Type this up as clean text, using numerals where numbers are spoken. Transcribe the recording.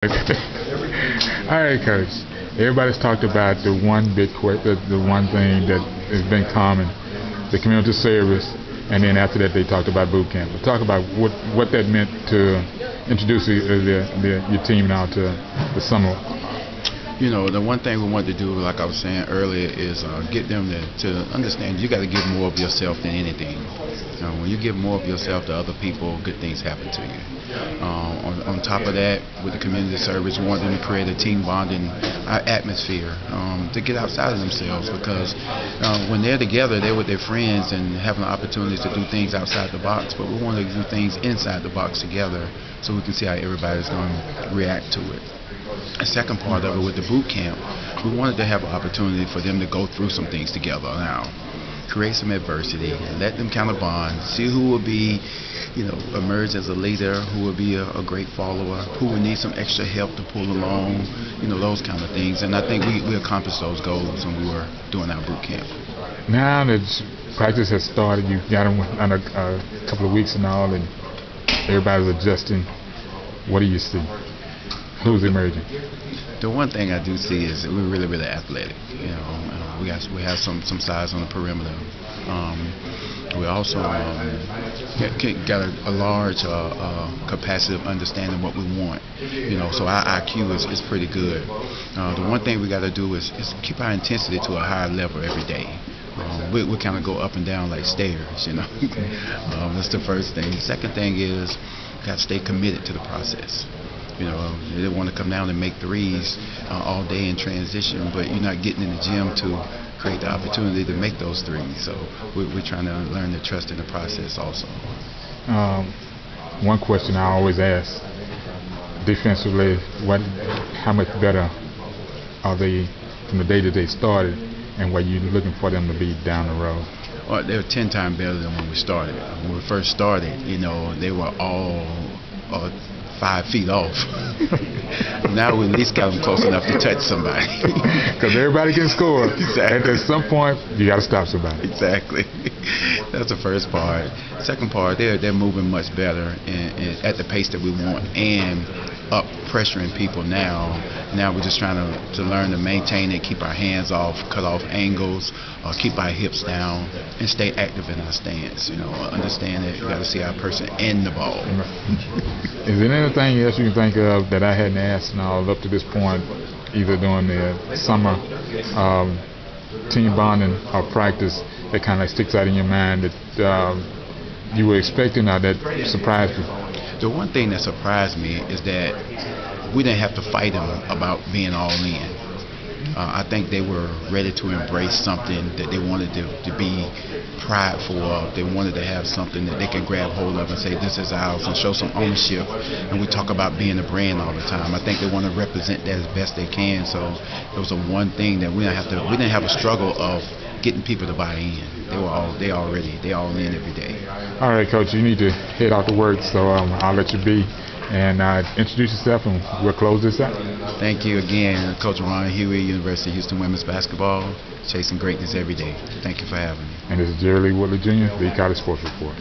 All right, Coach. Everybody's talked about the one the one thing that has been common, the community service, and then after that they talked about boot camp. But talk about what that meant to introduce your team now to the summer. You know, the one thing we wanted to do, like I was saying earlier, is get them to understand you got to give more of yourself than anything. When you give more of yourself to other people, good things happen to you. On top of that, with the community service, we want them to create a team bonding atmosphere to get outside of themselves, because when they're together, they're with their friends and having opportunities to do things outside the box. But we want to do things inside the box together so we can see how everybody's going to react to it. The second part of it, with the boot camp, we wanted to have an opportunity for them to go through some things together now, create some adversity, and let them kind of bond, see who will be, emerge as a leader, who will be a great follower, who will need some extra help to pull along, those kind of things. And I think we accomplished those goals when we were doing our boot camp. Now that practice has started, you've got them on a couple of weeks and all, and everybody's adjusting. What do you see? Who's emerging? The one thing I do see is that we're really, really athletic. We have some size on the perimeter. We also got a large capacity of understanding what we want. So our IQ is pretty good. The one thing we got to do is keep our intensity to a higher level every day. We kind of go up and down like stairs. That's the first thing. The second thing is got to stay committed to the process. They don't want to come down and make threes all day in transition, but you're not getting in the gym to create the opportunity to make those threes. So we're trying to learn to trust in the process also. One question I always ask, defensively, how much better are they from the day that they started, and what you're looking for them to be down the road? Well, they're 10 times better than when we started. When we first started, they were all 5 feet off. Now we at least got them close enough to touch somebody. Because everybody can score. Exactly. And at some point, you got to stop somebody. Exactly. That's the first part. Second part, they're moving much better and at the pace that we want, and up pressuring people now. Now we're just trying to learn to maintain it, keep our hands off, cut off angles, keep our hips down, and stay active in our stance. Understand that you got to see our person and the ball. Is there anything else you can think of that I hadn't asked now up to this point, either during the summer team bonding or practice, that kind of sticks out in your mind that you were expecting or that surprised you? The one thing that surprised me is that we didn't have to fight them about being all in. I think they were ready to embrace something that they wanted to be prideful of. They wanted to have something that they could grab hold of and say, this is ours, and show some ownership. And we talk about being a brand all the time. I think they want to represent that as best they can. So it was the one thing that we didn't have a struggle of getting people to buy in. They all in every day. All right, Coach, you need to head out to work, so I'll let you be. And introduce yourself, and we'll close this out. Thank you again, Coach Ronald Hughey, University of Houston Women's Basketball, chasing greatness every day. Thank you for having me. And this is Jerry Lee Woodley Jr., the College Sports Report.